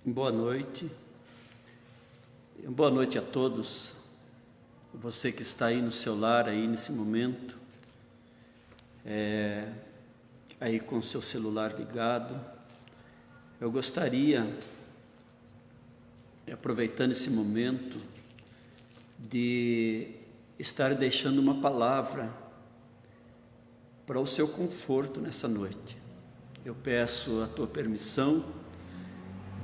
Boa noite a todos. Você que está aí no seu lar aí nesse momento, aí com o seu celular ligado, eu gostaria, aproveitando esse momento, de estar deixando uma palavra para o seu conforto nessa noite. Eu peço a tua permissão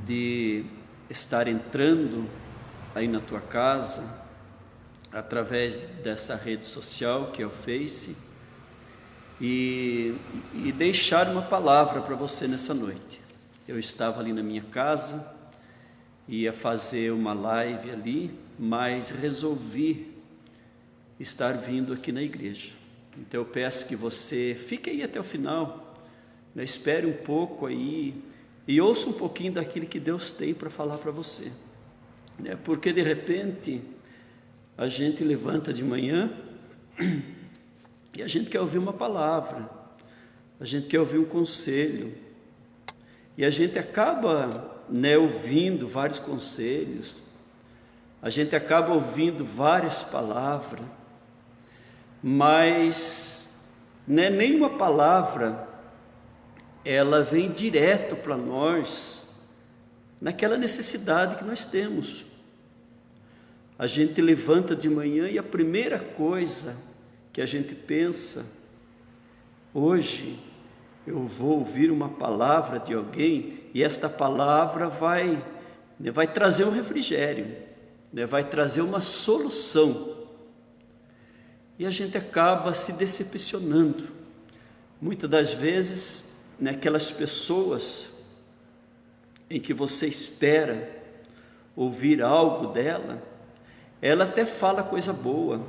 de estar entrando aí na tua casa, através dessa rede social que é o Face, e deixar uma palavra para você nessa noite. Eu estava ali na minha casa, ia fazer uma live ali, mas resolvi estar vindo aqui na igreja. Então eu peço que você fique aí até o final, né? Espere um pouco aí e ouça um pouquinho daquilo que Deus tem para falar para você, né? Porque de repente a gente levanta de manhã e a gente quer ouvir uma palavra, a gente quer ouvir um conselho, e a gente acaba, ouvindo vários conselhos, a gente acaba ouvindo várias palavras, mas nenhuma palavra ela vem direto para nós naquela necessidade que nós temos. A gente levanta de manhã e a primeira coisa que a gente pensa: hoje eu vou ouvir uma palavra de alguém e esta palavra vai trazer um refrigério, vai trazer uma solução. E a gente acaba se decepcionando. Muitas das vezes, aquelas pessoas em que você espera ouvir algo dela, ela até fala coisa boa,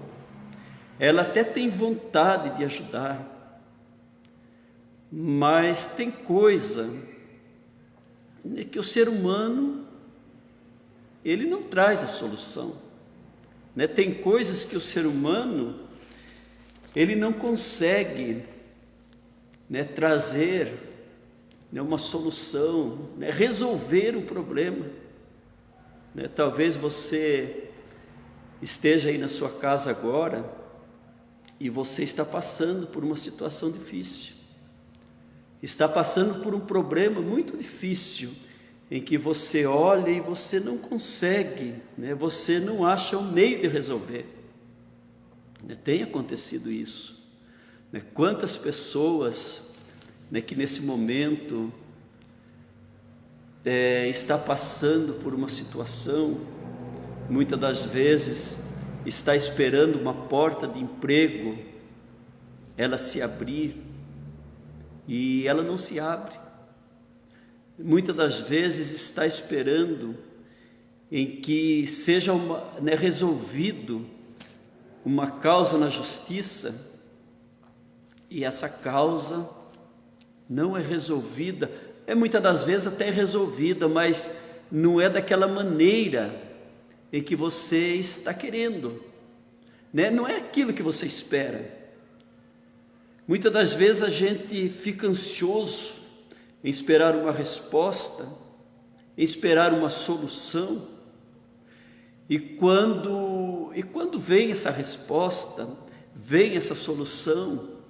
ela até tem vontade de ajudar, mas tem coisa que o ser humano, ele não traz a solução, Tem coisas que o ser humano, ele não consegue trazer uma solução, resolver um problema. Talvez você esteja aí na sua casa agora e você está passando por uma situação difícil, está passando por um problema muito difícil, em que você olha e você não consegue, você não acha um meio de resolver. Tem acontecido isso. Quantas pessoas que nesse momento está passando por uma situação, muitas das vezes está esperando uma porta de emprego, ela se abrir e ela não se abre. Muitas das vezes está esperando em que seja resolvido uma causa na justiça, e essa causa não é resolvida, muitas das vezes até é resolvida, mas não é daquela maneira em que você está querendo, não é aquilo que você espera. Muitas das vezes a gente fica ansioso em esperar uma resposta, em esperar uma solução, e quando vem essa resposta, vem essa solução,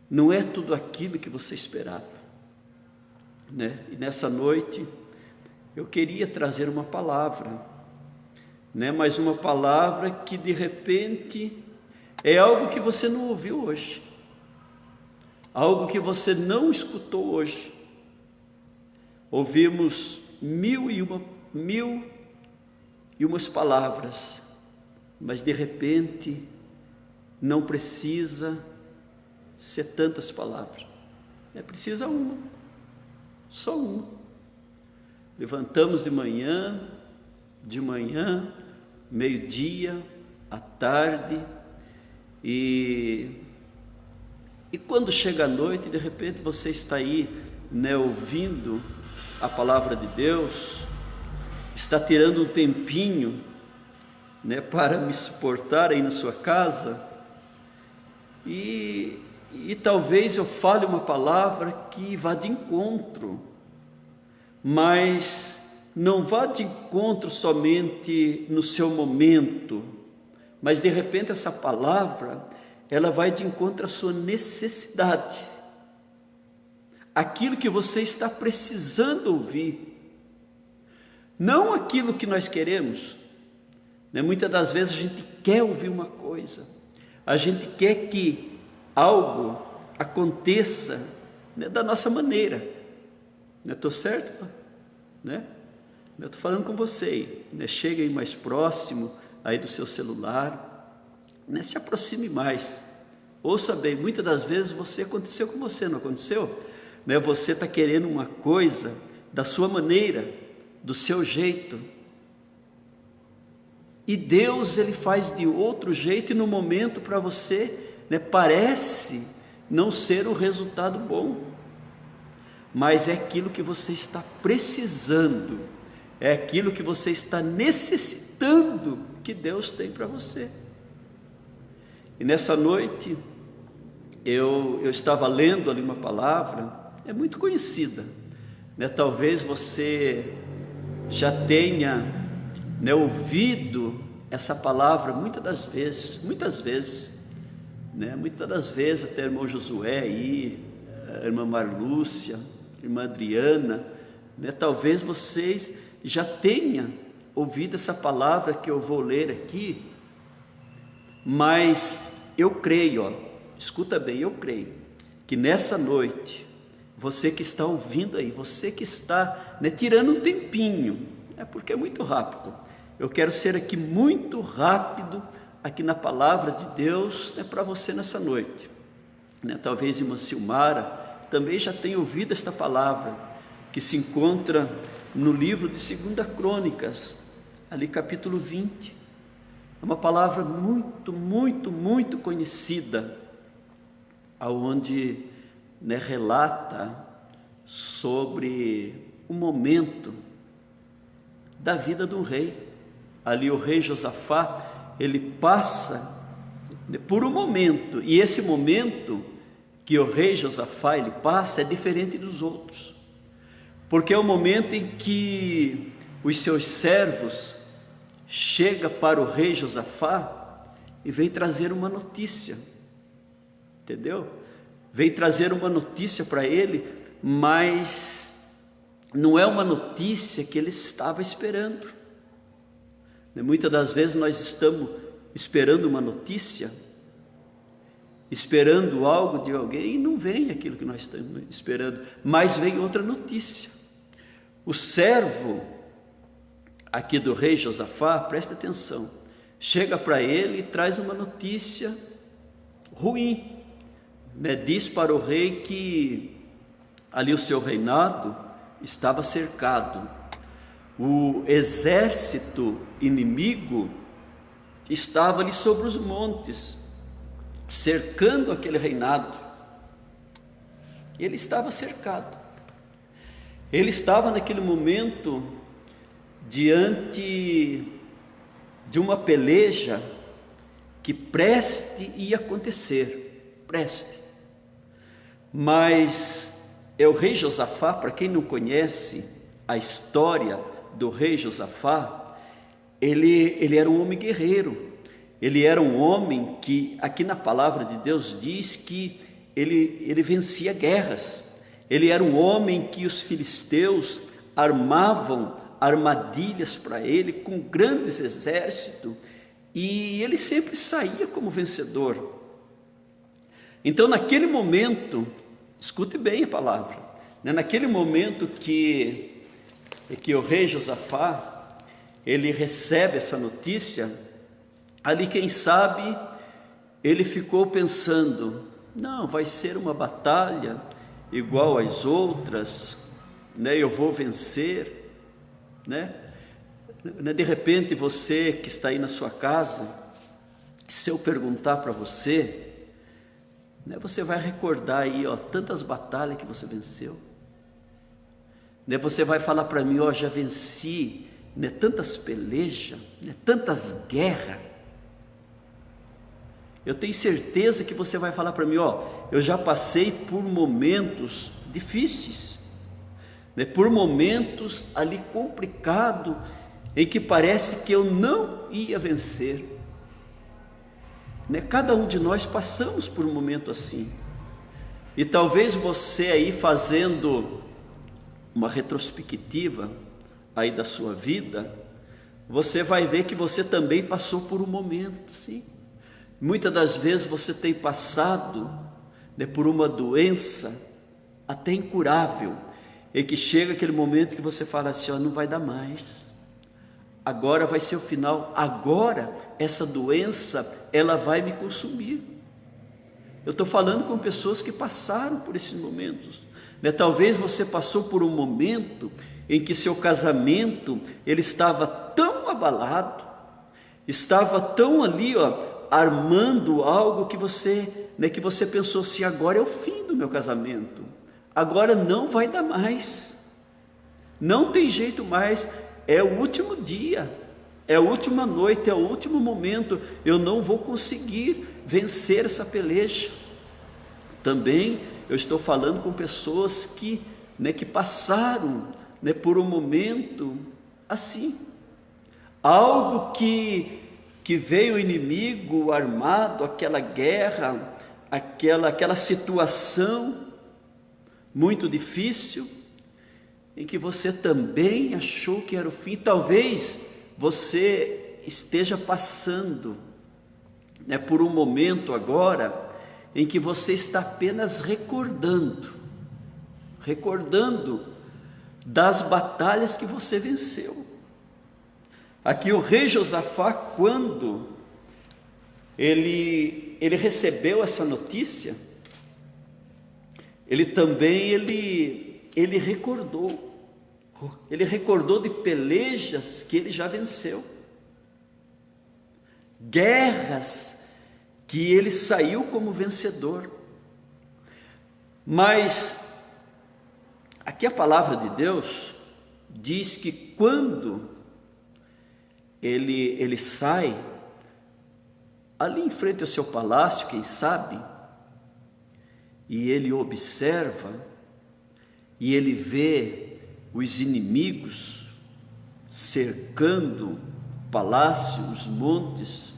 não é tudo aquilo que você esperava, E nessa noite eu queria trazer uma palavra, mas uma palavra que de repente é algo que você não ouviu hoje, algo que você não escutou hoje. Ouvimos mil e umas palavras, mas de repente não precisa ser tantas palavras, precisa uma, só uma. Levantamos de manhã, meio-dia, à tarde, e quando chega a noite, de repente você está aí, ouvindo a palavra de Deus, está tirando um tempinho, para me suportar aí na sua casa, e talvez eu fale uma palavra que vá de encontro mas não vá de encontro somente no seu momento, mas de repente essa palavra, ela vai de encontro à sua necessidade, aquilo que você está precisando ouvir, não aquilo que nós queremos, né? Muitas das vezes a gente quer ouvir uma coisa, a gente quer que algo aconteça, né, da nossa maneira, né? Estou certo? Né? Eu estou falando com você, né? Chega aí mais próximo aí do seu celular, né? Se aproxime mais, ouça bem. Muitas das vezes aconteceu com você, não aconteceu? Né? Você está querendo uma coisa da sua maneira, do seu jeito, e Deus, Ele faz de outro jeito, e no momento para você, né, parece não ser o resultado bom, mas é aquilo que você está precisando, é aquilo que você está necessitando que Deus tem para você. E nessa noite eu estava lendo ali uma palavra, é muito conhecida, né? Talvez você já tenha, né, ouvido essa palavra muitas vezes, né? Muitas das vezes até o irmão Josué aí, a irmã Marlúcia, a irmã Adriana, né? Talvez vocês já tenham ouvido essa palavra que eu vou ler aqui, mas eu creio, escuta bem, eu creio que nessa noite, você que está ouvindo aí, você que está, né, tirando um tempinho, porque é muito rápido, eu quero ser aqui muito rápido, aqui na palavra de Deus, né, para você nessa noite, né? Talvez irmã Silmara também já tenha ouvido esta palavra, que se encontra no livro de 2 Crônicas, ali capítulo 20, é uma palavra muito conhecida, aonde, né, relata sobre o momento da vida de um rei. Ali o rei Josafá, ele passa por um momento, e esse momento que o rei Josafá ele passa é diferente dos outros, porque é o momento em que os seus servos chegam para o rei Josafá e vem trazer uma notícia, entendeu? Vem trazer uma notícia para ele, mas não é uma notícia que ele estava esperando. Muitas das vezes nós estamos esperando uma notícia, esperando algo de alguém, e não vem aquilo que nós estamos esperando, mas vem outra notícia. O servo aqui do rei Josafá, presta atenção, chega para ele e traz uma notícia ruim, né? Diz para o rei que ali o seu reinado estava cercado, o exército inimigo estava ali sobre os montes, cercando aquele reinado. Ele estava cercado, ele estava naquele momento diante de uma peleja que preste ia acontecer, mas é o rei Josafá. Para quem não conhece a história do rei Josafá, ele era um homem guerreiro, ele era um homem que aqui na palavra de Deus diz que ele vencia guerras, ele era um homem que os filisteus armavam armadilhas para ele com grandes exércitos, e ele sempre saía como vencedor. Então naquele momento, escute bem a palavra, né? Naquele momento que o rei Josafá ele recebe essa notícia, ali quem sabe ele ficou pensando, não, vai ser uma batalha igual às outras, né? Eu vou vencer, né? De repente você que está aí na sua casa, se eu perguntar para você, né, você vai recordar aí, tantas batalhas que você venceu, né? Você vai falar para mim, já venci, né, tantas pelejas, né, tantas guerras. Eu tenho certeza que você vai falar para mim, eu já passei por momentos difíceis, né, por momentos ali complicado, em que parece que eu não ia vencer, né? Cada um de nós passamos por um momento assim, e talvez você aí fazendo uma retrospectiva aí da sua vida, você vai ver que você também passou por um momento, sim. Muitas das vezes você tem passado, né, por uma doença até incurável, e que chega aquele momento que você fala assim, ó, não vai dar mais, agora vai ser o final, agora essa doença, ela vai me consumir. Eu estou falando com pessoas que passaram por esses momentos, né? Talvez você passou por um momento em que seu casamento, ele estava tão abalado, estava tão ali, ó, armando algo que você, né, que você pensou assim, agora é o fim do meu casamento, agora não vai dar mais, não tem jeito mais, é o último dia, é a última noite, é o último momento, eu não vou conseguir vencer essa peleja. Também eu estou falando com pessoas que, né, que passaram, né, por um momento assim, algo que veio o inimigo armado, aquela guerra, aquela situação muito difícil, em que você também achou que era o fim. Talvez você esteja passando, né, por um momento agora, em que você está apenas recordando das batalhas que você venceu. Aqui o rei Josafá, quando ele recebeu essa notícia, ele também ele recordou de pelejas que ele já venceu, guerras que ele saiu como vencedor. Mas aqui a palavra de Deus diz que quando ele sai ali em frente ao seu palácio, quem sabe, e ele observa, e ele vê os inimigos cercando o palácio, os montes,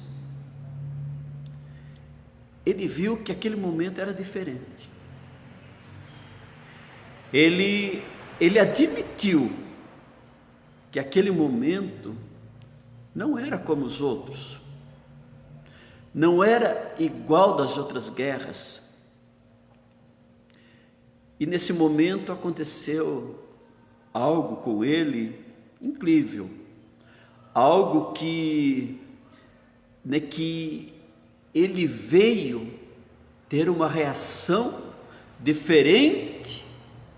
ele viu que aquele momento era diferente. Ele admitiu que aquele momento não era como os outros, não era igual das outras guerras. E nesse momento aconteceu algo com ele incrível, algo que ele veio ter uma reação diferente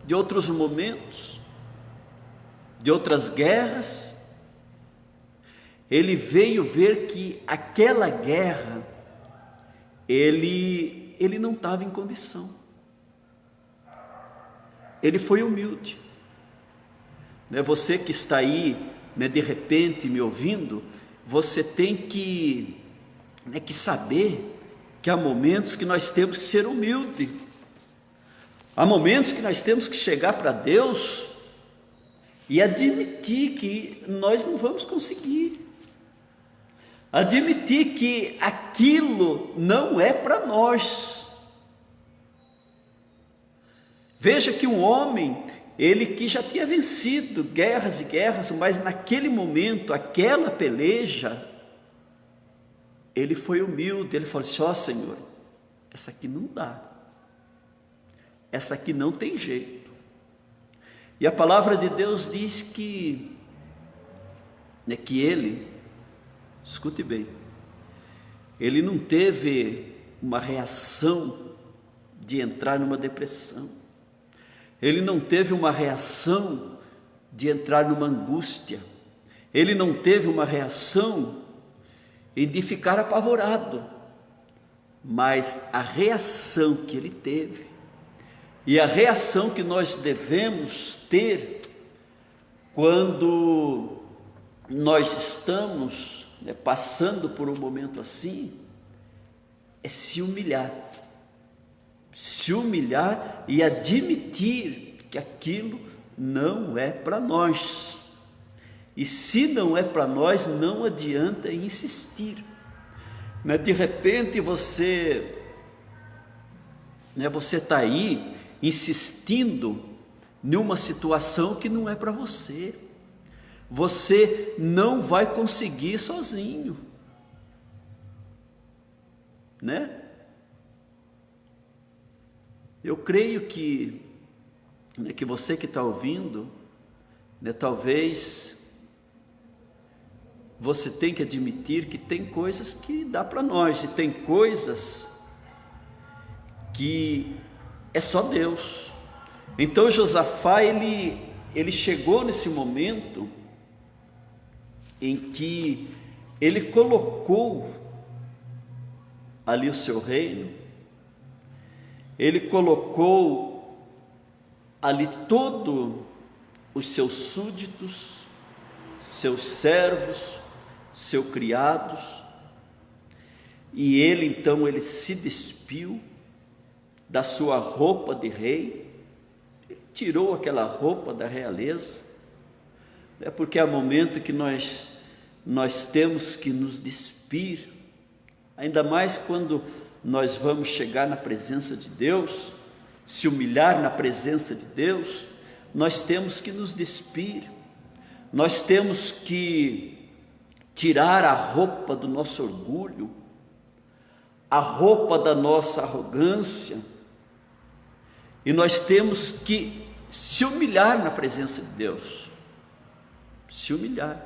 de outros momentos, de outras guerras. Ele veio ver que aquela guerra, ele não estava em condição. Ele foi humilde, né? Você que está aí, né, de repente me ouvindo, você tem que saber que há momentos que nós temos que ser humildes, há momentos que nós temos que chegar para Deus e admitir que nós não vamos conseguir, admitir que aquilo não é para nós. Veja que um homem, ele que já tinha vencido guerras e guerras, mas naquele momento, aquela peleja, ele foi humilde, ele falou assim, ó Senhor, essa aqui não dá, essa aqui não tem jeito. E a palavra de Deus diz que ele, escute bem, ele não teve uma reação de entrar numa depressão, ele não teve uma reação de entrar numa angústia, ele não teve uma reação de ficar apavorado, mas a reação que ele teve, e a reação que nós devemos ter quando nós estamos, né, passando por um momento assim, é se humilhar e admitir que aquilo não é para nós. E se não é para nós, não adianta insistir. De repente você está aí insistindo numa situação que não é para você. Você não vai conseguir sozinho, Eu creio que você que está ouvindo, talvez você tenha que admitir que tem coisas que dá para nós, e tem coisas que é só Deus. Então Josafá, ele chegou nesse momento em que ele colocou ali o seu reino, ele colocou ali todos os seus súditos, seus servos, seus criados, e ele então se despiu da sua roupa de rei, tirou aquela roupa da realeza, porque há momento que nós temos que nos despir, ainda mais quando nós vamos chegar na presença de Deus, se humilhar na presença de Deus, nós temos que nos despir, nós temos que tirar a roupa do nosso orgulho, a roupa da nossa arrogância, e nós temos que se humilhar na presença de Deus, se humilhar.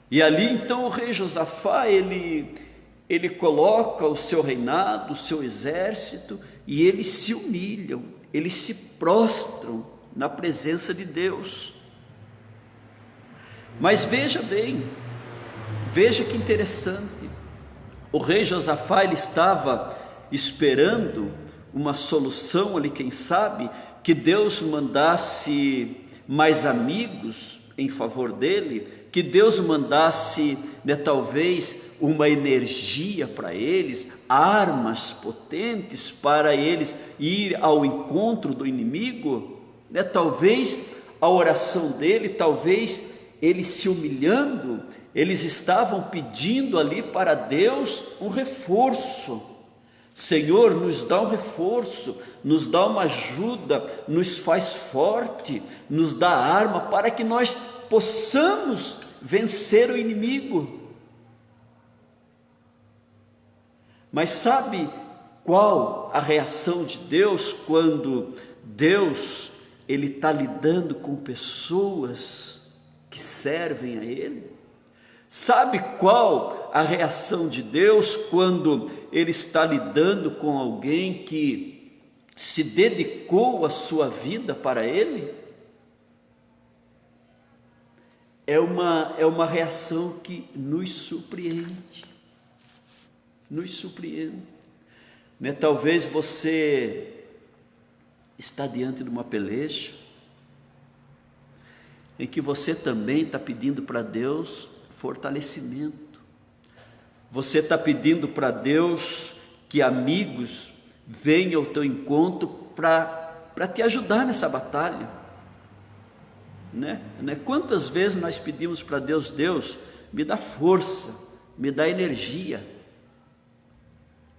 E ali então o rei Josafá, ele coloca o seu reinado, o seu exército, e eles se humilham, eles se prostram na presença de Deus. Mas veja bem, veja que interessante, o rei Josafá, ele estava esperando uma solução ali, quem sabe, que Deus mandasse mais amigos em favor dele, que Deus mandasse, talvez, uma energia para eles, armas potentes para eles ir ao encontro do inimigo, talvez a oração dele, talvez ele se humilhando, eles estavam pedindo ali para Deus um reforço. Senhor, nos dá um reforço, nos dá uma ajuda, nos faz forte, nos dá arma para que nós possamos vencer o inimigo. Mas sabe qual a reação de Deus quando Deus ele está lidando com pessoas que servem a Ele? Sabe qual a reação de Deus quando Ele está lidando com alguém que se dedicou a sua vida para Ele? É uma reação que nos surpreende, Talvez você está diante de uma peleja, em que você também está pedindo para Deus fortalecimento, você está pedindo para Deus que amigos venham ao teu encontro para te ajudar nessa batalha, Quantas vezes nós pedimos para Deus, Deus, me dá força, me dá energia.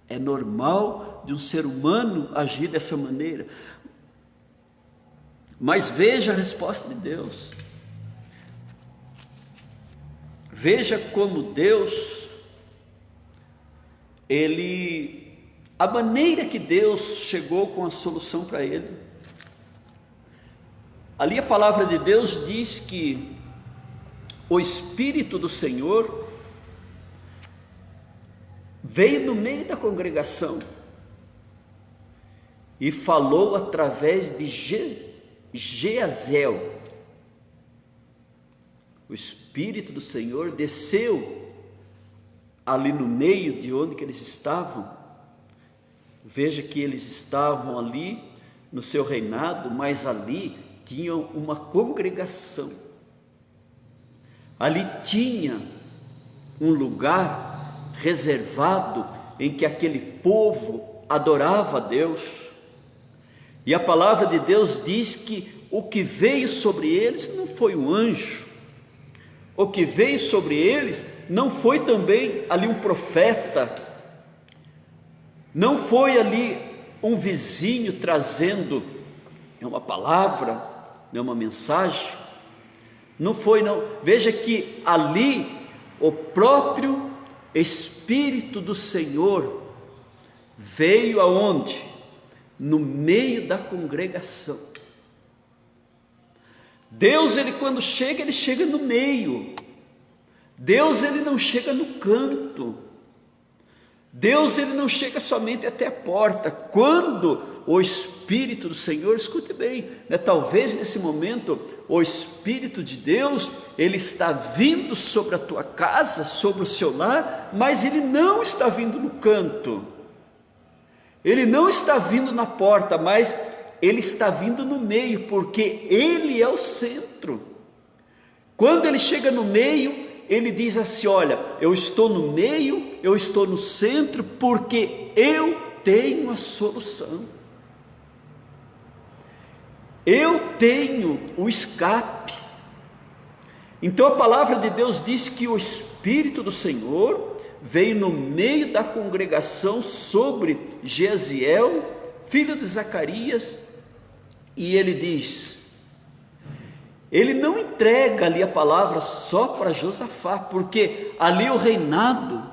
É normal de um ser humano agir dessa maneira, mas veja a resposta de Deus. Veja como Deus, a maneira que Deus chegou com a solução para ele. Ali a palavra de Deus diz que o Espírito do Senhor veio no meio da congregação e falou através de Geazel. O Espírito do Senhor desceu ali no meio de onde que eles estavam. Veja que eles estavam ali no seu reinado, mas ali tinham uma congregação. Ali tinha um lugar reservado em que aquele povo adorava a Deus. E a palavra de Deus diz que o que veio sobre eles não foi um anjo, o que veio sobre eles não foi também ali um profeta, não foi ali um vizinho trazendo uma palavra, uma mensagem, não foi não, veja que ali o próprio Espírito do Senhor veio aonde? No meio da congregação. Deus, ele quando chega, ele chega no meio. Deus, ele não chega no canto. Deus, ele não chega somente até a porta. Quando o Espírito do Senhor, escute bem, talvez nesse momento o Espírito de Deus, ele está vindo sobre a tua casa, sobre o seu lar, mas ele não está vindo no canto, ele não está vindo na porta, mas ele está vindo no meio, porque ele é o centro. Quando ele chega no meio, ele diz assim: olha, eu estou no meio, eu estou no centro, porque eu tenho a solução, eu tenho o escape. Então a palavra de Deus diz que o Espírito do Senhor veio no meio da congregação sobre Jeziel, filho de Zacarias, e ele diz, ele não entrega ali a palavra só para Josafá, porque ali o reinado,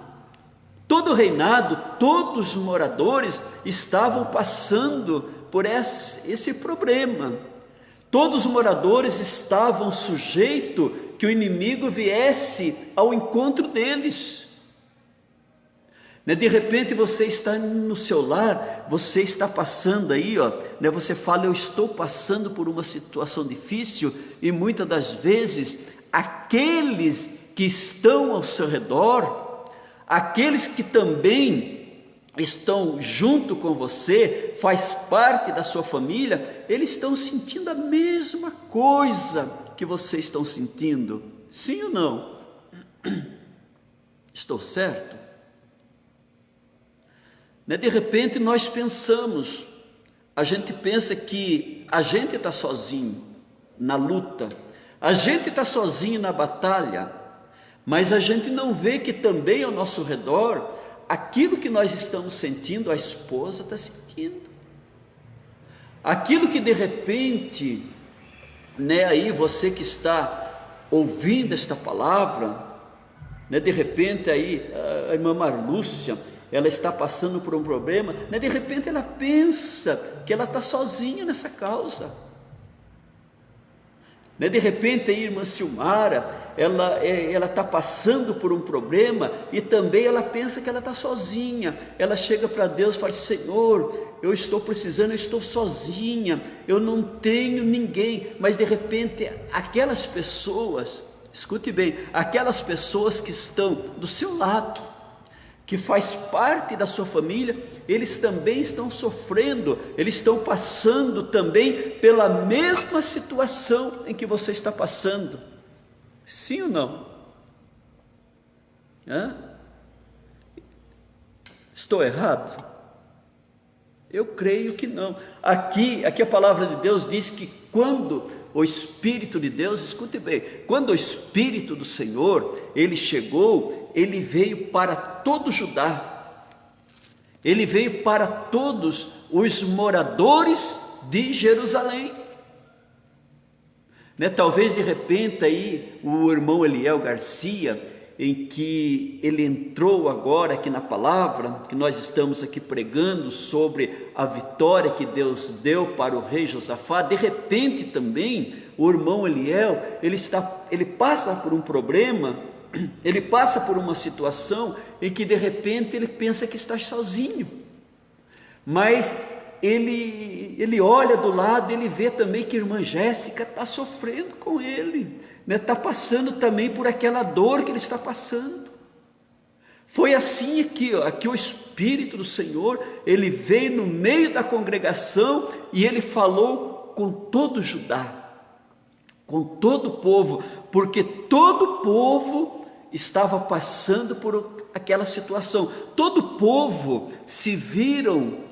todo o reinado, todos os moradores estavam passando por esse problema. Todos os moradores estavam sujeitos que o inimigo viesse ao encontro deles. De repente você está no seu lar, você está passando aí, você fala, eu estou passando por uma situação difícil, e muitas das vezes aqueles que estão ao seu redor, aqueles que também estão junto com você, faz parte da sua família, eles estão sentindo a mesma coisa que vocês estão sentindo, sim ou não? Estou certo? De repente nós pensamos, a gente pensa que a gente está sozinho na luta, a gente está sozinho na batalha, mas a gente não vê que também ao nosso redor, aquilo que nós estamos sentindo, a esposa está sentindo, aquilo que de repente, aí você que está ouvindo esta palavra, de repente aí a irmã Marlúcia, ela está passando por um problema, de repente ela pensa que ela está sozinha nessa causa, de repente a irmã Silmara, ela está passando por um problema, e também ela pensa que ela está sozinha, ela chega para Deus e fala, Senhor, eu estou precisando, eu estou sozinha, eu não tenho ninguém, mas de repente aquelas pessoas, escute bem, aquelas pessoas que estão do seu lado, que faz parte da sua família, eles também estão sofrendo, eles estão passando também pela mesma situação em que você está passando, sim ou não? Estou errado? Eu creio que não. Aqui a palavra de Deus diz que quando o Espírito de Deus, escute bem, quando o Espírito do Senhor, ele chegou, ele veio para todo Judá, ele veio para todos os moradores de Jerusalém. Talvez de repente aí o irmão Eliel Garcia, em que ele entrou agora aqui na palavra, que nós estamos aqui pregando sobre a vitória que Deus deu para o rei Josafá, de repente também o irmão Eliel, ele passa por um problema, ele passa por uma situação em que de repente ele pensa que está sozinho, mas ele olha do lado, ele vê também que a irmã Jéssica está sofrendo com ele, está passando também por aquela dor que ele está passando. Foi assim aqui o Espírito do Senhor, ele veio no meio da congregação e ele falou com todo Judá, com todo o povo, porque todo o povo estava passando por aquela situação, todo o povo se viram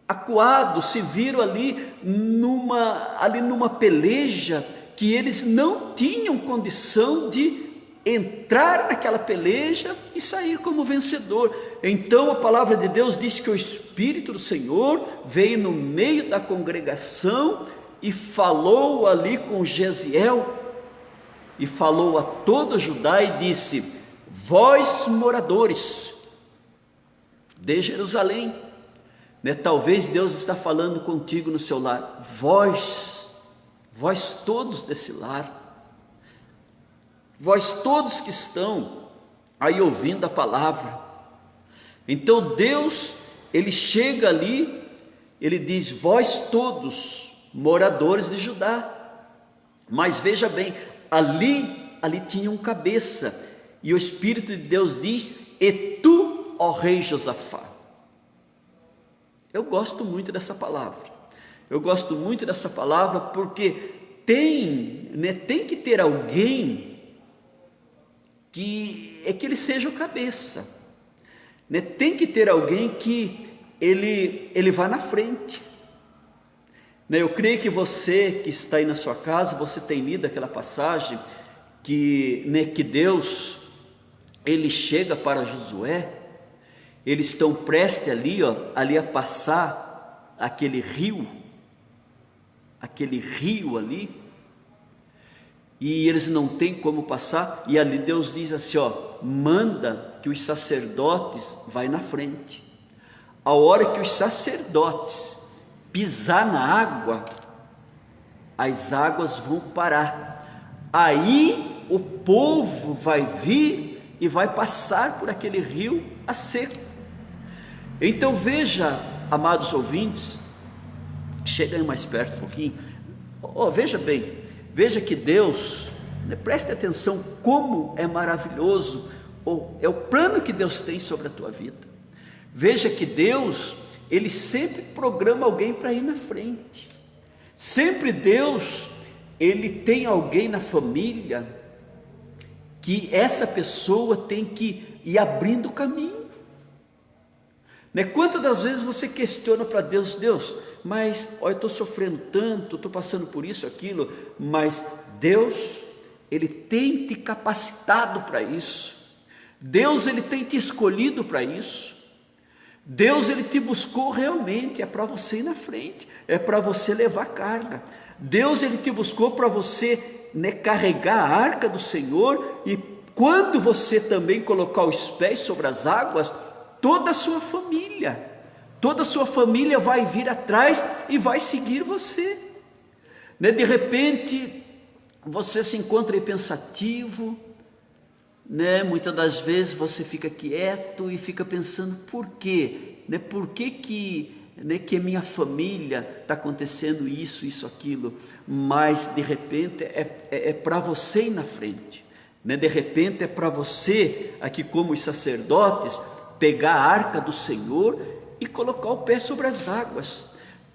acuados, se viram ali numa peleja que eles não tinham condição de entrar naquela peleja e sair como vencedor. Então a palavra de Deus diz que o Espírito do Senhor veio no meio da congregação e falou ali com Gesiel, e falou a todo Judá e disse: vós moradores de Jerusalém, talvez Deus está falando contigo no seu lar, vós todos desse lar, vós todos que estão aí ouvindo a palavra. Então Deus, ele chega ali, ele diz: vós todos, moradores de Judá. Mas veja bem, ali tinha um cabeça, e o Espírito de Deus diz: e tu, ó rei Josafá. Eu gosto muito dessa palavra, porque tem que ter alguém que ele seja o cabeça, tem que ter alguém que ele vá na frente. Eu creio que você que está aí na sua casa, você tem lido aquela passagem que Deus, ele chega para Josué, eles estão prestes ali a passar aquele rio ali, e eles não têm como passar, e ali Deus diz assim, manda que os sacerdotes vai na frente. A hora que os sacerdotes pisar na água, as águas vão parar, aí o povo vai vir e vai passar por aquele rio a seco. Então veja, amados ouvintes, chega aí mais perto um pouquinho, veja bem, veja que Deus, preste atenção como é maravilhoso, é o plano que Deus tem sobre a tua vida. Veja que Deus, ele sempre programa alguém para ir na frente. Sempre Deus, ele tem alguém na família que essa pessoa tem que ir abrindo o caminho. Quantas das vezes você questiona para Deus, mas eu estou sofrendo tanto, estou passando por isso, aquilo, mas Deus, ele tem te capacitado para isso. Deus, ele tem te escolhido para isso. Deus, ele te buscou realmente, é para você ir na frente, é para você levar carga. Deus, ele te buscou para você carregar a arca do Senhor, e quando você também colocar os pés sobre as águas, toda a sua família vai vir atrás e vai seguir você. De repente, você se encontra aí pensativo, muitas das vezes você fica quieto e fica pensando, por quê? Por que minha família está acontecendo isso, aquilo? Mas de repente é para você ir na frente, de repente é para você, aqui como os sacerdotes, pegar a arca do Senhor e colocar o pé sobre as águas.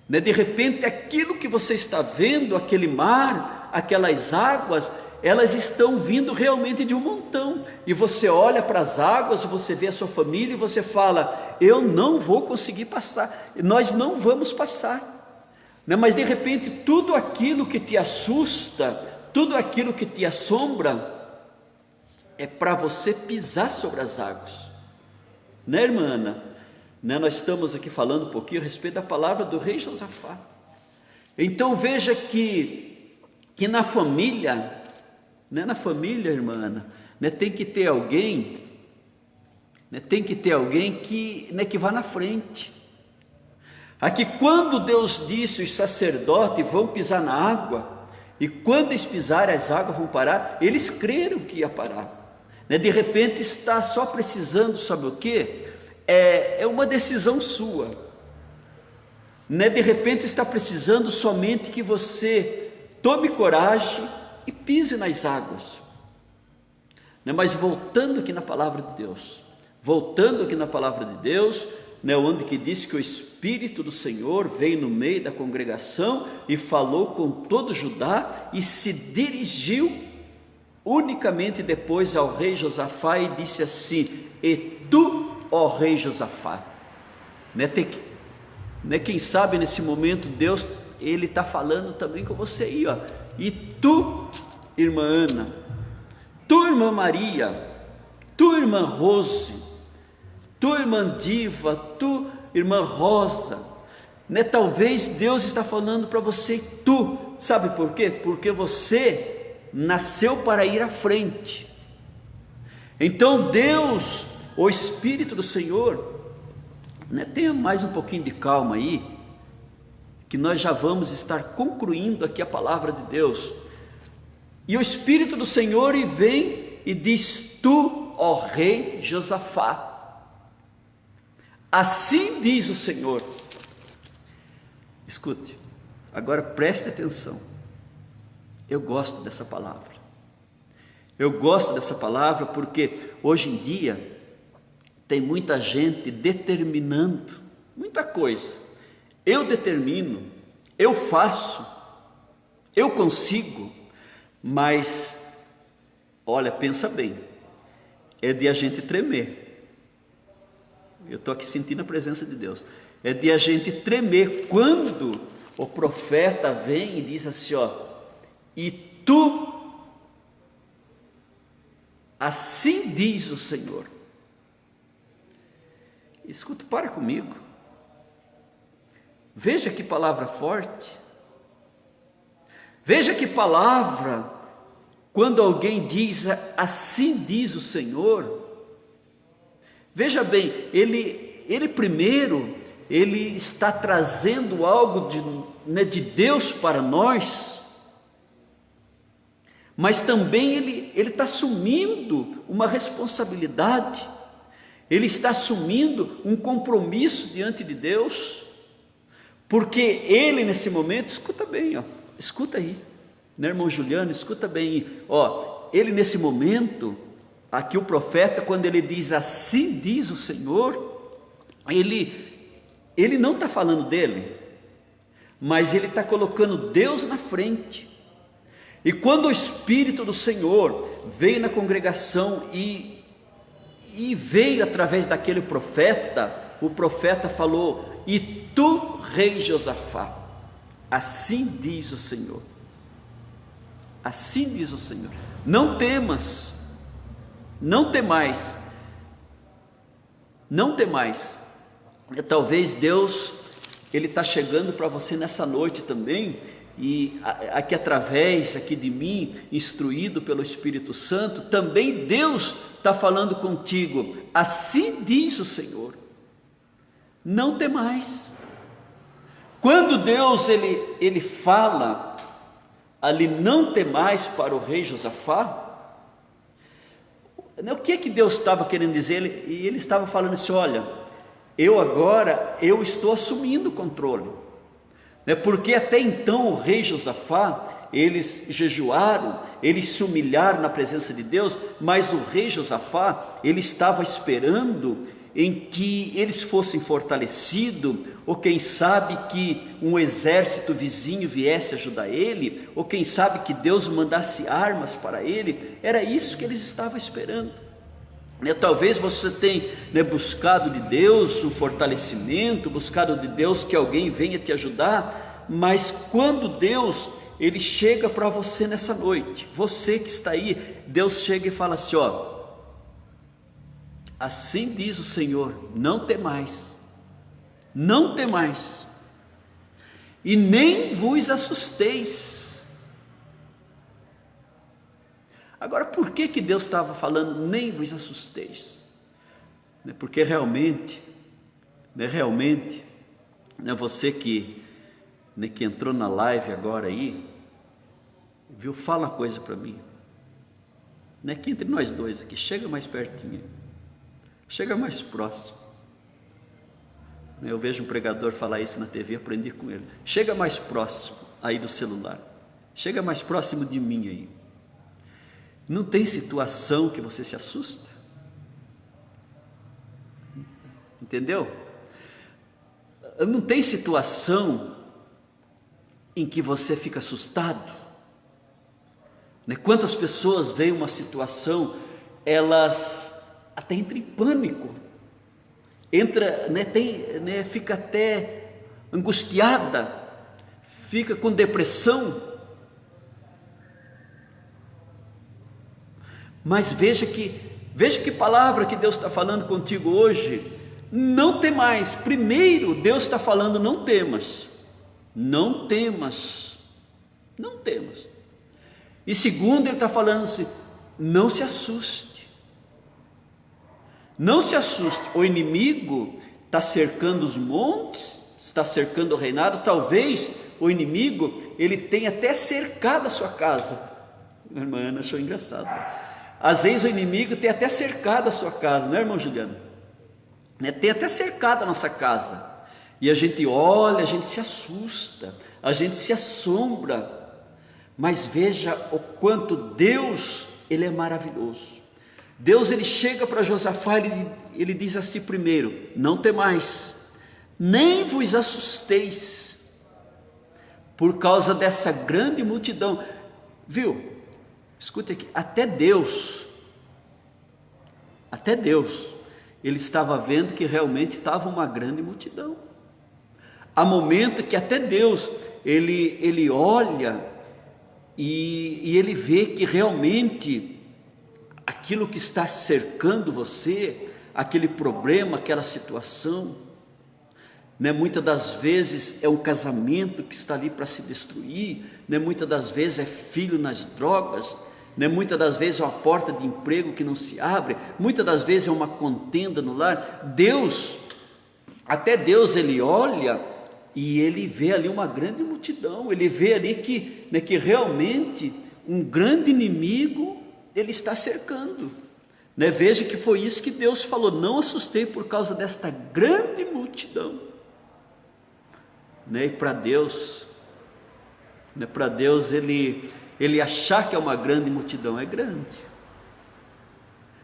De repente aquilo que você está vendo, aquele mar, aquelas águas, elas estão vindo realmente de um montão, e você olha para as águas, você vê a sua família e você fala, eu não vou conseguir passar, nós não vamos passar, mas de repente tudo aquilo que te assusta, tudo aquilo que te assombra, é para você pisar sobre as águas, irmã Ana? Nós estamos aqui falando um pouquinho a respeito da palavra do rei Josafá. Então veja que na família, irmã Ana, tem que ter alguém, que vá na frente. Aqui quando Deus disse, os sacerdotes vão pisar na água, e quando eles pisarem as águas vão parar, eles creram que ia parar. De repente está só precisando, sabe o quê? É uma decisão sua. De repente está precisando somente que você tome coragem e pise nas águas. Mas voltando aqui na palavra de Deus, onde que diz que o Espírito do Senhor veio no meio da congregação e falou com todo Judá e se dirigiu unicamente depois ao rei Josafá e disse assim, e tu, ó rei Josafá, né? Quem sabe nesse momento Deus, Ele está falando também com você aí, ó. E tu, irmã Ana, tu, irmã Maria, tu, irmã Rose, tu, irmã Diva, tu, irmã Rosa, né? Talvez Deus está falando para você, tu, sabe por quê? Porque você nasceu para ir à frente. Então Deus, o Espírito do Senhor, né? Tenha mais um pouquinho de calma aí, que nós já vamos estar concluindo aqui a palavra de Deus. E o Espírito do Senhor vem e diz: tu, ó rei Josafá, assim diz o Senhor. Escute, agora preste atenção. Eu gosto dessa palavra. Eu gosto dessa palavra porque hoje em dia tem muita gente determinando muita coisa. Eu determino, eu faço, eu consigo, mas olha, pensa bem, é de a gente tremer. Eu estou aqui sentindo a presença de Deus. É de a gente tremer quando o profeta vem e diz assim, ó: e tu, assim diz o Senhor. Escuta, para comigo. Veja que palavra forte. Veja que palavra, quando alguém diz assim diz o Senhor. Veja bem, ele primeiro, ele está trazendo algo de Deus para nós, mas também ele está assumindo uma responsabilidade, ele está assumindo um compromisso diante de Deus, porque ele nesse momento, escuta bem, ó, escuta aí, né, irmão Juliano, escuta bem aí, ó, ele nesse momento, aqui o profeta, quando ele diz assim diz o Senhor, ele não está falando dele, mas ele está colocando Deus na frente. E quando o Espírito do Senhor veio na congregação e veio através daquele profeta, o profeta falou: e tu, rei Josafá, assim diz o Senhor, assim diz o Senhor, não temas, não temais, não temais. Talvez Deus, Ele está chegando para você nessa noite também, e aqui através aqui de mim, instruído pelo Espírito Santo, também Deus está falando contigo, assim diz o Senhor, não temais. Quando Deus ele fala ali, não temais, para o rei Josafá, o que é que Deus estava querendo dizer? Ele estava falando assim: olha, eu estou assumindo o controle, né? Porque até então o rei Josafá, eles jejuaram, eles se humilharam na presença de Deus, mas o rei Josafá, ele estava esperando em que eles fossem fortalecidos, ou quem sabe que um exército vizinho viesse ajudar ele, ou quem sabe que Deus mandasse armas para ele. Era isso que eles estavam esperando. Talvez você tenha buscado de Deus um fortalecimento, buscado de Deus que alguém venha te ajudar, mas quando Deus ele chega para você nessa noite, você que está aí, Deus chega e fala assim: ó, assim diz o Senhor, não temais, não temais, e nem vos assusteis. Agora, por que Deus estava falando nem vos assusteis? Porque realmente, você que entrou na live agora aí, viu, fala uma coisa para mim, que entre nós dois aqui, chega mais pertinho, chega mais próximo. Eu vejo um pregador falar isso na TV, aprendi com ele. Chega mais próximo aí do celular, chega mais próximo de mim aí. Não tem situação que você se assusta? Entendeu? Não tem situação em que você fica assustado? Quantas pessoas veem uma situação, elas até entram em pânico, fica até angustiada, fica com depressão. Mas veja que palavra que Deus está falando contigo hoje. Não temais. Primeiro, Deus está falando: não temas, não temas, não temas. E segundo, Ele está falando assim: não se assuste, não se assuste. O inimigo está cercando os montes, está cercando o reinado. Talvez o inimigo, ele tenha até cercado a sua casa. Minha irmã Ana achou engraçado. Às vezes o inimigo tem até cercado a sua casa, não é, irmão Juliano? Tem até cercado a nossa casa, e a gente olha, a gente se assusta, a gente se assombra, mas veja o quanto Deus, Ele é maravilhoso. Deus, Ele chega para Josafá, ele diz assim: primeiro, não temais, nem vos assusteis, por causa dessa grande multidão. Viu? Escute aqui, até Deus, Ele estava vendo que realmente estava uma grande multidão. Há momento que até Deus, ele olha e ele vê que realmente aquilo que está cercando você, aquele problema, aquela situação, né? Muitas das vezes é um casamento que está ali para se destruir, né? Muitas das vezes é filho nas drogas, né? Muitas das vezes é uma porta de emprego que não se abre, muitas das vezes é uma contenda no lar. Deus, até Deus, Ele olha e Ele vê ali uma grande multidão, Ele vê ali que, né, que realmente um grande inimigo Ele está cercando, né? Veja que foi isso que Deus falou: não assustei por causa desta grande multidão. Né? E para Deus, né, ele achar que é uma grande multidão, é grande,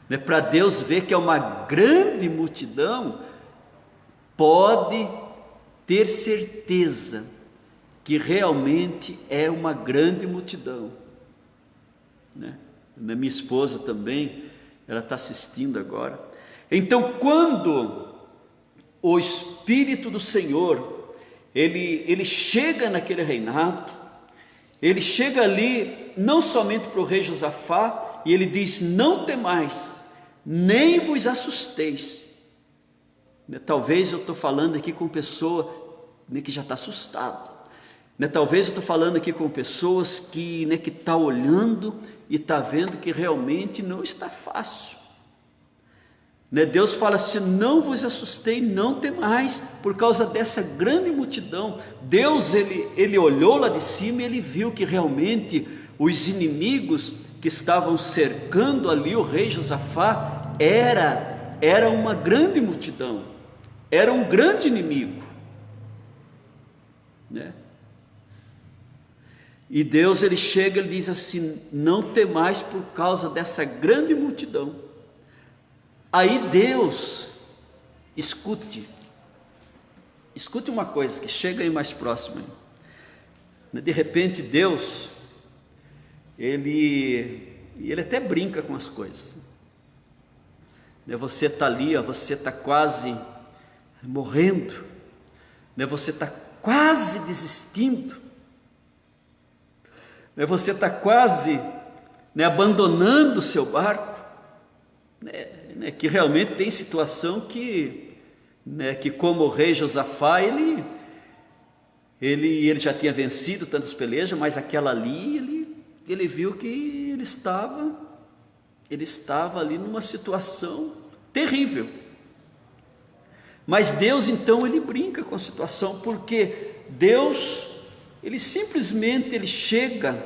né? Para Deus ver que é uma grande multidão, pode ter certeza que realmente é uma grande multidão, né? Minha esposa também, ela está assistindo agora. Então, quando o Espírito do Senhor ele chega naquele reinado, ele chega ali não somente para o rei Josafá, e ele diz: não temais, nem vos assusteis. Talvez eu estou falando aqui com pessoa, né, que já está assustado, né? Talvez eu estou falando aqui com pessoas que está olhando e está vendo que realmente não está fácil, né? Deus fala assim: não vos assustei, não temais, por causa dessa grande multidão. Deus, ele olhou lá de cima e ele viu que realmente os inimigos que estavam cercando ali o rei Josafá era uma grande multidão, era um grande inimigo, né? E Deus, ele chega e diz assim: não temais por causa dessa grande multidão. Aí Deus, escute uma coisa que chega aí mais próximo. De repente Deus, ele até brinca com as coisas. Você está ali, você está quase morrendo, você está quase desistindo, você está quase abandonando o seu barco, que realmente tem situação que como o rei Josafá, ele já tinha vencido tantas pelejas, mas aquela ali, ele viu que ele estava ali numa situação terrível. Mas Deus, então, ele brinca com a situação, porque Deus, ele simplesmente chega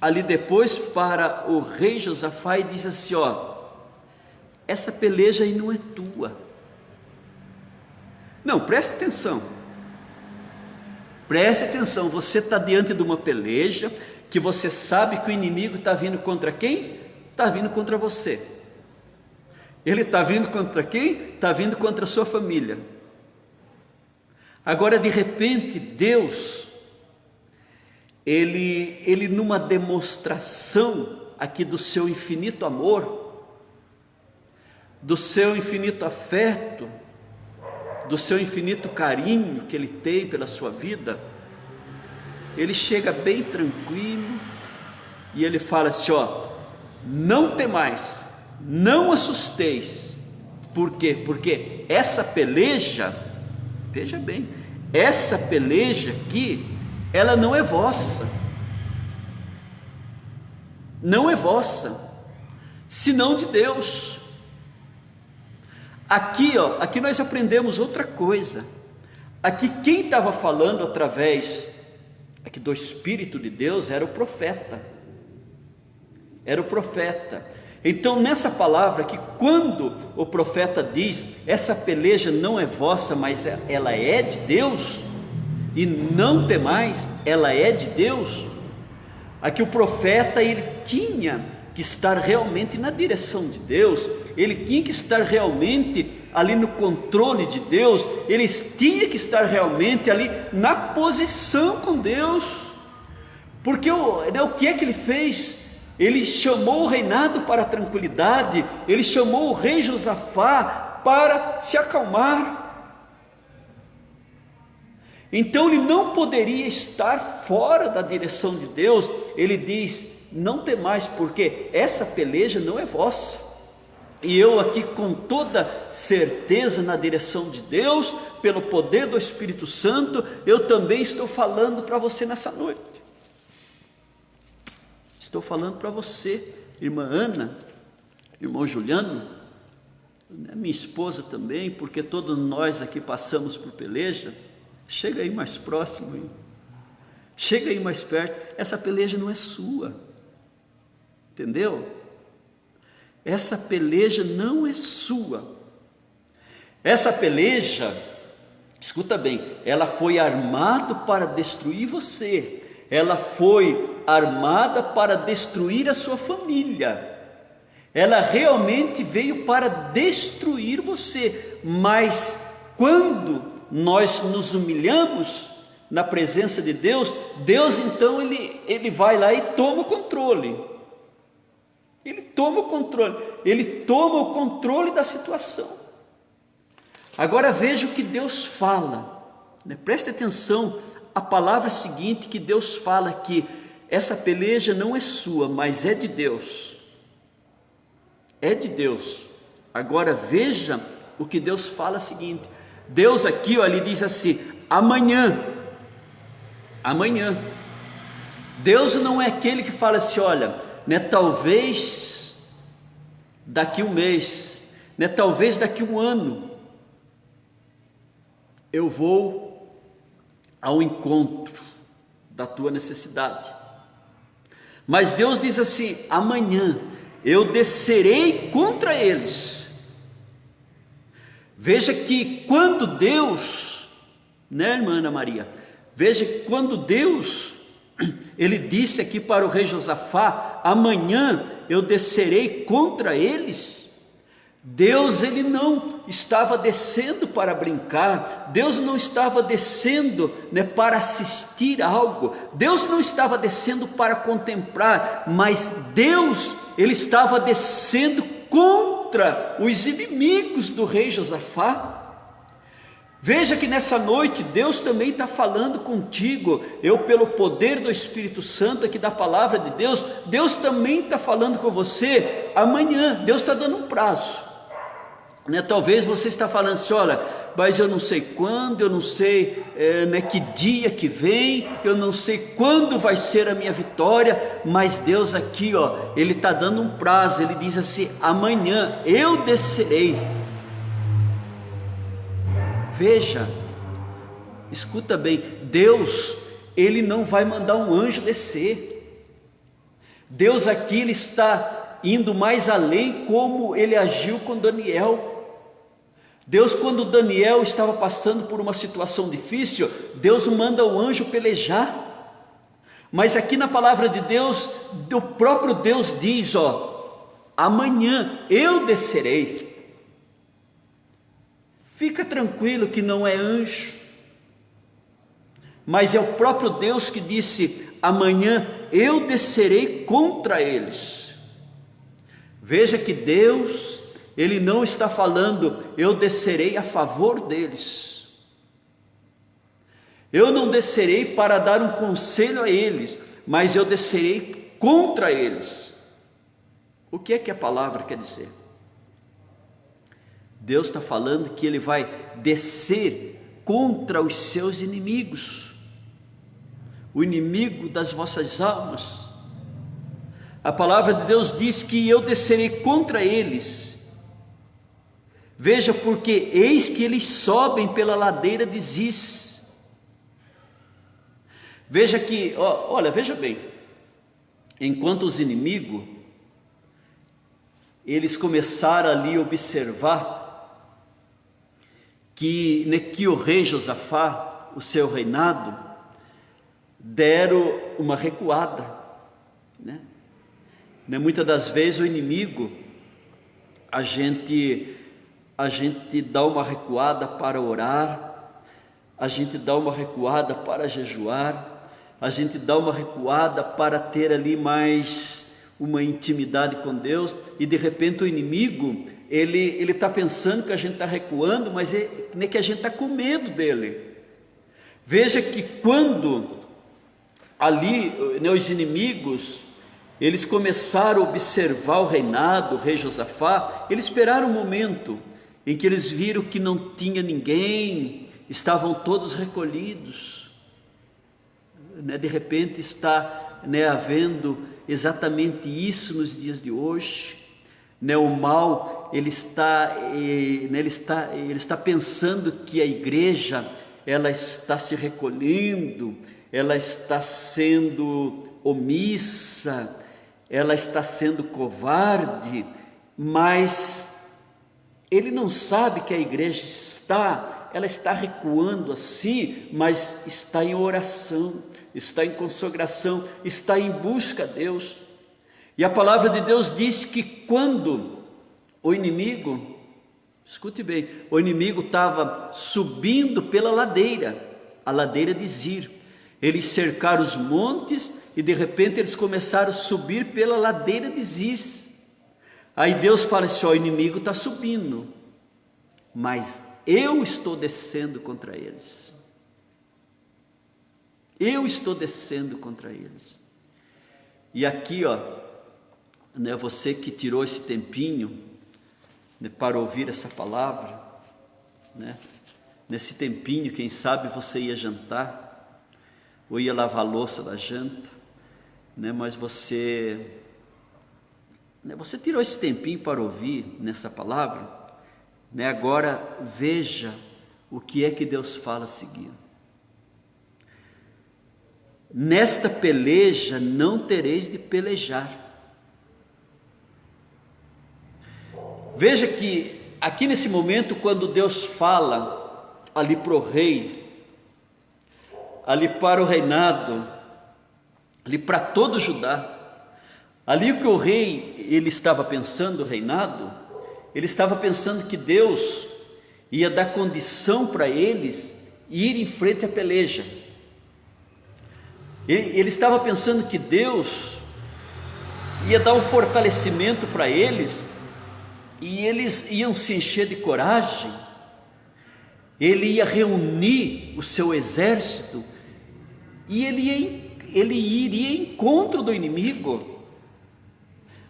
ali depois para o rei Josafá e diz assim: essa peleja aí não é tua. Não, preste atenção, você está diante de uma peleja, que você sabe que o inimigo está vindo contra quem? Está vindo contra você. Ele está vindo contra quem? Está vindo contra a sua família. Agora, de repente, Deus, ele numa demonstração aqui do seu infinito amor, do seu infinito afeto, do seu infinito carinho que Ele tem pela sua vida, Ele chega bem tranquilo e Ele fala assim: não temais, não assusteis. Por quê? Porque essa peleja, veja bem, essa peleja aqui, ela não é vossa, não é vossa, senão de Deus. Aqui nós aprendemos outra coisa. Aqui quem estava falando através aqui do Espírito de Deus era o profeta. Era o profeta. Então nessa palavra que quando o profeta diz, essa peleja não é vossa, mas ela é de Deus, e não temais, ela é de Deus. Aqui o profeta, ele tinha que estar realmente na direção de Deus, ele tinha que estar realmente ali no controle de Deus, ele tinha que estar realmente ali na posição com Deus, porque o que é que ele fez? Ele chamou o reinado para a tranquilidade, ele chamou o rei Josafá para se acalmar. Então ele não poderia estar fora da direção de Deus. Ele diz: não temais, porque essa peleja não é vossa. E eu aqui com toda certeza na direção de Deus, pelo poder do Espírito Santo, eu também estou falando para você nessa noite. Estou falando para você, irmã Ana, irmão Juliano, minha esposa também, porque todos nós aqui passamos por peleja. Chega aí mais próximo, hein? Chega aí mais perto. Essa peleja não é sua, entendeu? Essa peleja não é sua. Essa peleja, escuta bem, ela foi armada para destruir você. Ela foi armada para destruir a sua família. Ela realmente veio para destruir você. Mas quando nós nos humilhamos na presença de Deus, Deus então ele vai lá e toma o controle. Ele toma o controle. Ele toma o controle da situação. Agora veja o que Deus fala, né? Preste atenção. A palavra seguinte que Deus fala aqui: essa peleja não é sua, mas é de Deus. É de Deus. Agora veja o que Deus fala seguinte. Deus aqui, ele diz assim: amanhã. Deus não é aquele que fala assim: olha, né, talvez daqui um mês, né, talvez daqui um ano, eu vou ao encontro da tua necessidade. Mas Deus diz assim: amanhã eu descerei contra eles. Veja que quando Deus, né, irmã Ana Maria, veja que quando Deus, ele disse aqui para o rei Josafá: amanhã eu descerei contra eles. Deus, ele não estava descendo para brincar, Deus não estava descendo, né, para assistir algo, Deus não estava descendo para contemplar, mas Deus, ele estava descendo contra os inimigos do rei Josafá. Veja que nessa noite Deus também está falando contigo. Eu, pelo poder do Espírito Santo aqui da palavra de Deus, Deus também está falando com você. Amanhã, Deus está dando um prazo, né? Talvez você está falando assim: olha, mas eu não sei quando, eu não sei né, que dia que vem, eu não sei quando vai ser a minha vitória. Mas Deus aqui, ele está dando um prazo. Ele diz assim: amanhã eu descerei. Veja, escuta bem, Deus, ele não vai mandar um anjo descer. Deus aqui, ele está indo mais além, como ele agiu com Daniel. Deus, quando Daniel estava passando por uma situação difícil, Deus manda o anjo pelejar. Mas aqui na palavra de Deus, o próprio Deus diz: amanhã eu descerei. Fica tranquilo que não é anjo, mas é o próprio Deus que disse: amanhã eu descerei contra eles. Veja que Deus, ele não está falando, eu descerei a favor deles. Eu não descerei para dar um conselho a eles, mas eu descerei contra eles. O que é que a palavra quer dizer? Deus está falando que Ele vai descer contra os seus inimigos, o inimigo das vossas almas. A palavra de Deus diz que eu descerei contra eles. Veja, porque eis que eles sobem pela ladeira de Ziz. Veja que, olha, veja bem, enquanto os inimigos, eles começaram ali a observar que o rei Josafá, o seu reinado, deram uma recuada, né? Muitas das vezes o inimigo, a gente dá uma recuada para orar, a gente dá uma recuada para jejuar, a gente dá uma recuada para ter ali mais uma intimidade com Deus, e de repente o inimigo, ele está pensando que a gente está recuando, mas nem que a gente está com medo dele. Veja que quando ali, os inimigos, eles começaram a observar o reinado, o rei Josafá, eles esperaram um momento em que eles viram que não tinha ninguém, estavam todos recolhidos, de repente está havendo exatamente isso nos dias de hoje, o mal, ele está pensando que a igreja, ela está se recolhendo, ela está sendo omissa, ela está sendo covarde, mas ele não sabe que a igreja ela está recuando assim, mas está em oração, está em consagração, está em busca a Deus. E a palavra de Deus diz que quando o inimigo, escute bem, o inimigo estava subindo pela ladeira, a ladeira de Zir, eles cercaram os montes e de repente eles começaram a subir pela ladeira de Ziz. Aí Deus fala assim, o inimigo está subindo, mas eu estou descendo contra eles. Eu estou descendo contra eles. E aqui, você que tirou esse tempinho, para ouvir essa palavra, nesse tempinho, quem sabe você ia jantar, ou ia lavar a louça da janta, mas você tirou esse tempinho para ouvir nessa palavra, agora veja o que é que Deus fala a seguir. Nesta peleja não tereis de pelejar. Veja que aqui nesse momento, quando Deus fala ali para o rei, ali para o reinado, ali para todo Judá, ali que o rei, ele estava pensando, o reinado, ele estava pensando que Deus ia dar condição para eles ir em frente à peleja. Ele estava pensando que Deus ia dar um fortalecimento para eles, e eles iam se encher de coragem, ele ia reunir o seu exército, e ele iria em encontro do inimigo.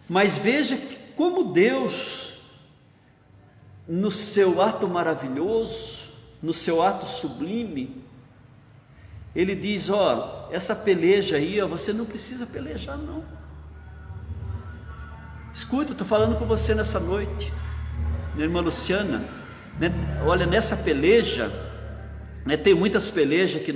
Mas veja como Deus, no seu ato maravilhoso, no seu ato sublime, ele diz, essa peleja aí, você não precisa pelejar não. Escuta, eu estou falando com você nessa noite, irmã Luciana, olha, nessa peleja, tem muitas pelejas que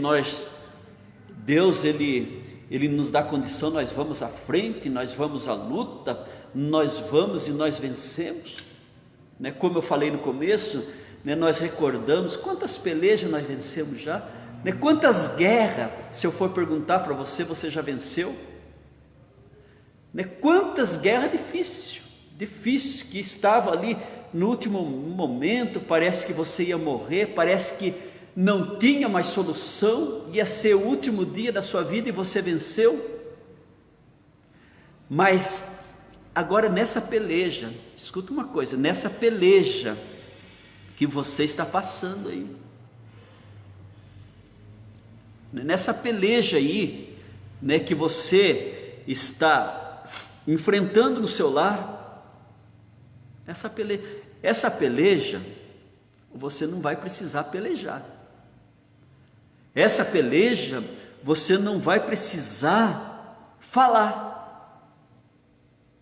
Deus ele nos dá condição, nós vamos à frente, nós vamos à luta, nós vamos e nós vencemos, como eu falei no começo, nós recordamos quantas pelejas nós vencemos já, quantas guerras, se eu for perguntar para você, você já venceu? Quantas guerras difíceis, que estava ali no último momento, parece que você ia morrer, parece que não tinha mais solução, ia ser o último dia da sua vida e você venceu. Mas Agora nessa peleja, escuta uma coisa, nessa peleja que você está passando aí, nessa peleja aí, né, que você está enfrentando no seu lar, essa peleja, você não vai precisar pelejar. Essa peleja, você não vai precisar falar.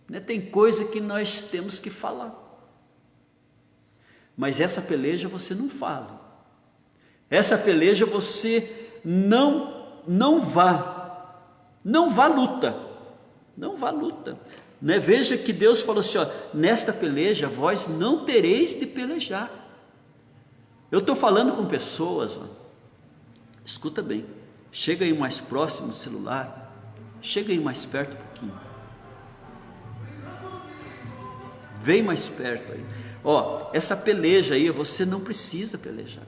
Né? Tem coisa que nós temos que falar. Mas essa peleja você não fala. Essa peleja você não vá luta. Não vá luta. Né? Veja que Deus falou assim, ó, nesta peleja vós não tereis de pelejar. Eu estou falando com pessoas, ó, escuta bem, chega aí mais próximo do celular, chega aí mais perto um pouquinho, vem mais perto aí, ó, essa peleja aí, você não precisa pelejar,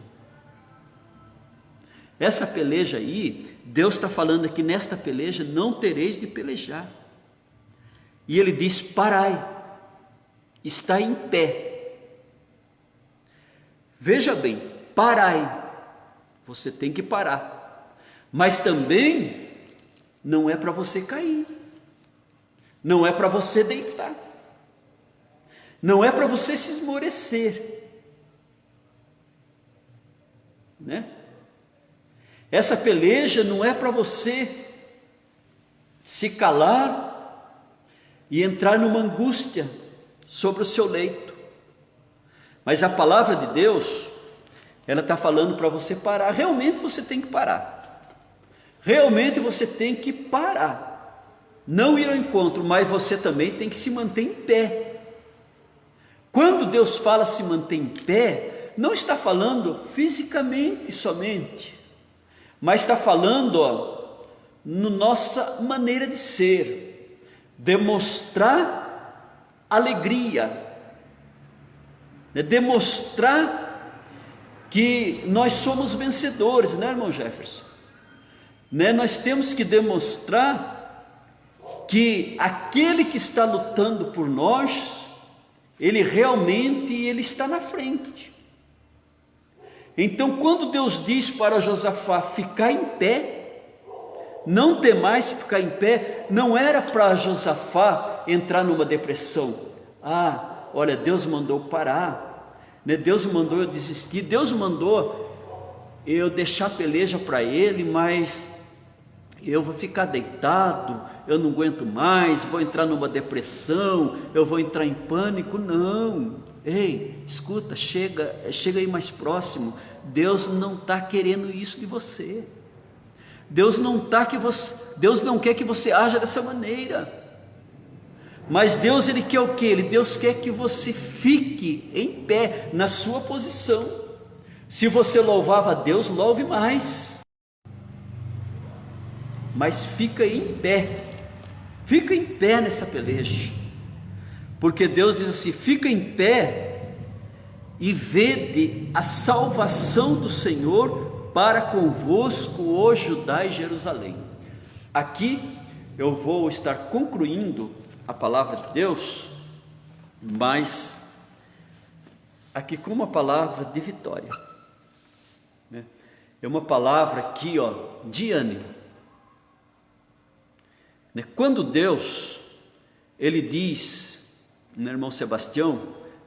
essa peleja aí, Deus está falando aqui, nesta peleja não tereis de pelejar, e Ele diz, parai, está em pé. Veja bem, parai, você tem que parar, mas também não é para você cair, não é para você deitar, não é para você se esmorecer, né? Essa peleja não é para você se calar e entrar numa angústia sobre o seu leito. Mas a palavra de Deus, ela está falando para você parar. Realmente você tem que parar. Realmente você tem que parar. Não ir ao encontro, mas você também tem que se manter em pé. Quando Deus fala se manter em pé, não está falando fisicamente somente, mas está falando, ó, na nossa maneira de ser, demonstrar alegria, demonstrar que nós somos vencedores, né, irmão Jefferson? Né? Nós temos que demonstrar que aquele que está lutando por nós, ele realmente está na frente. Então, quando Deus diz para Josafá ficar em pé, não temais ficar em pé, não era para Josafá entrar numa depressão. Olha, Deus mandou parar, né? Deus mandou eu desistir, Deus mandou eu deixar a peleja para Ele, mas eu vou ficar deitado, eu não aguento mais, vou entrar numa depressão, eu vou entrar em pânico. Não, ei, escuta, chega aí mais próximo. Deus não está querendo isso de você. Deus não quer que você haja dessa maneira. Mas Deus, Ele quer o quê? Deus quer que você fique em pé, na sua posição. Se você louvava a Deus, louve mais. Mas fica em pé nessa peleja. Porque Deus diz assim, fica em pé e vede a salvação do Senhor para convosco, ó Judá e Jerusalém. Aqui eu vou estar concluindo a palavra de Deus, mas aqui com uma palavra de vitória, né? É uma palavra aqui, ó, de ânimo, né? Quando Deus, Ele diz, né, irmão Sebastião,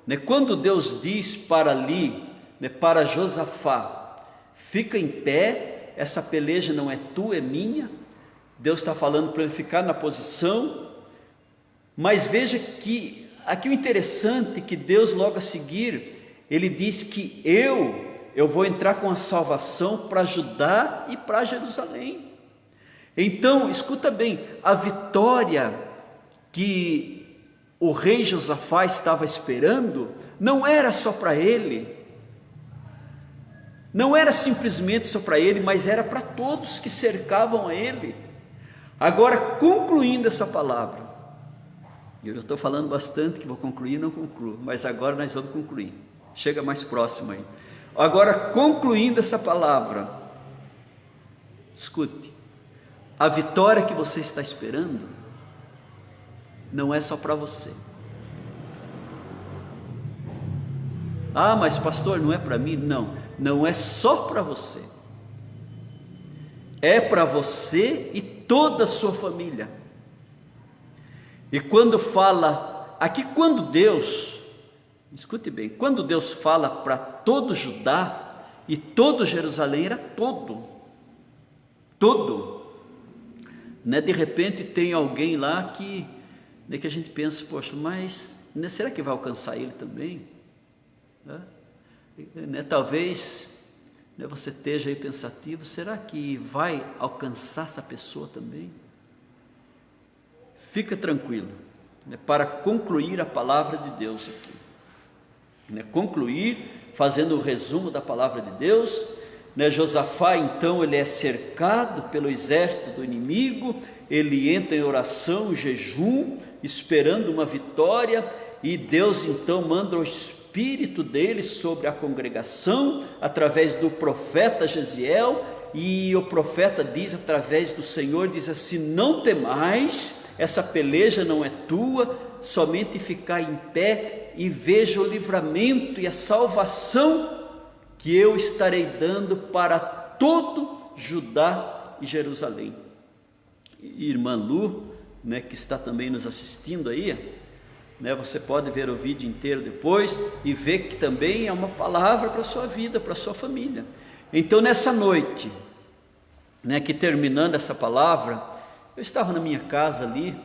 né, quando Deus diz para ali, né, para Josafá, fica em pé, essa peleja não é tua, é minha. Deus está falando para ele ficar na posição. Mas veja que aqui o interessante é que Deus logo a seguir, Ele diz que eu vou entrar com a salvação para Judá e para Jerusalém. Então, escuta bem, a vitória que o rei Josafá estava esperando, não era só para ele, não era simplesmente só para ele, mas era para todos que cercavam a ele. Agora, concluindo essa palavra, eu já estou falando bastante, que vou concluir, não concluo, mas agora nós vamos concluir, chega mais próximo aí. Agora, concluindo essa palavra, escute, a vitória que você está esperando, não é só para você. Ah, mas pastor, não é para mim? Não, não é só para você. É para você e toda a sua família. E quando fala, aqui quando Deus, escute bem, quando Deus fala para todo Judá e todo Jerusalém, era todo, né? De repente tem alguém lá que a gente pensa, poxa, mas né, será que vai alcançar ele também? Né? Talvez né, você esteja aí pensativo, será que vai alcançar essa pessoa também? Fica tranquilo, né, para concluir a palavra de Deus aqui, né, concluir fazendo o resumo da palavra de Deus, né, Josafá então ele é cercado pelo exército do inimigo, ele entra em oração, jejum, esperando uma vitória, e Deus então manda o Espírito dele sobre a congregação, através do profeta Jeziel, e o profeta diz através do Senhor, diz assim: não temais, essa peleja não é tua, somente ficar em pé e veja o livramento e a salvação que eu estarei dando para todo Judá e Jerusalém. E irmã Lu, né, que está também nos assistindo aí, né, você pode ver o vídeo inteiro depois e ver que também é uma palavra para a sua vida, para a sua família. Então nessa noite, né, que terminando essa palavra, eu estava na minha casa ali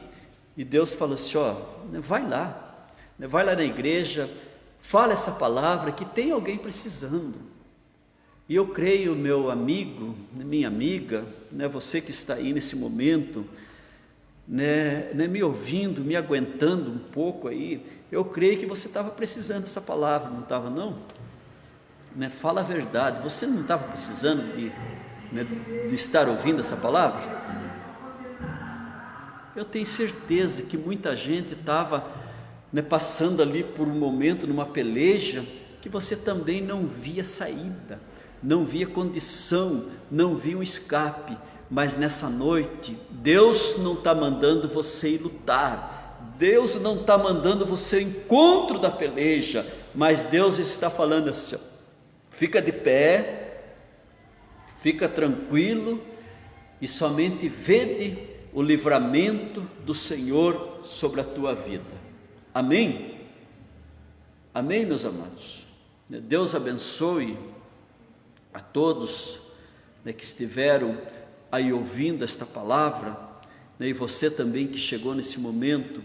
e Deus falou assim: ó, vai lá na igreja, fala essa palavra que tem alguém precisando. E eu creio, meu amigo, minha amiga, né, você que está aí nesse momento, né, me ouvindo, me aguentando um pouco aí, eu creio que você estava precisando dessa palavra, não estava não? Né, fala a verdade, você não estava precisando de estar ouvindo essa palavra? Eu tenho certeza que muita gente estava passando ali por um momento, numa peleja, que você também não via saída, não via condição, não via um escape. Mas nessa noite, Deus não está mandando você ir lutar, Deus não está mandando você ao encontro da peleja, mas Deus está falando assim: fica de pé, fica tranquilo e somente vede o livramento do Senhor sobre a tua vida. Amém? Amém, meus amados? Deus abençoe a todos que estiveram aí ouvindo esta palavra, e você também que chegou nesse momento,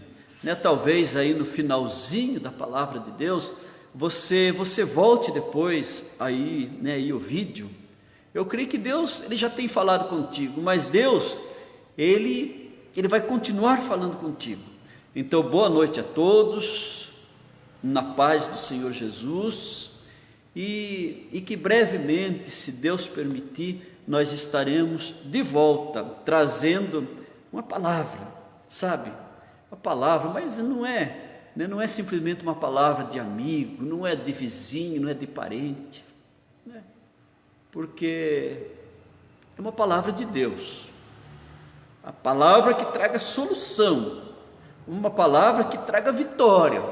talvez aí no finalzinho da palavra de Deus, você volte depois aí o vídeo. Eu creio que Deus, Ele já tem falado contigo, mas Deus, Ele vai continuar falando contigo. Então, boa noite a todos, na paz do Senhor Jesus, e que brevemente, se Deus permitir, nós estaremos de volta, trazendo uma palavra, sabe? Uma palavra, mas não é simplesmente uma palavra de amigo, não é de vizinho, não é de parente, né? Porque é uma palavra de Deus, a palavra que traga solução, uma palavra que traga vitória,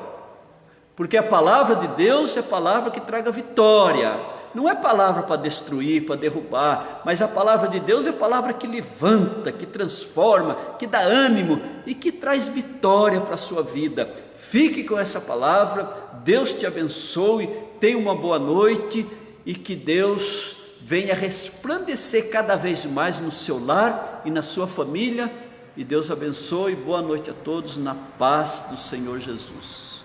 porque a palavra de Deus é a palavra que traga vitória, não é palavra para destruir, para derrubar, mas a palavra de Deus é a palavra que levanta, que transforma, que dá ânimo e que traz vitória para a sua vida. Fique com essa palavra, Deus te abençoe, tenha uma boa noite e que Deus venha resplandecer cada vez mais no seu lar e na sua família, e Deus abençoe. Boa noite a todos, na paz do Senhor Jesus.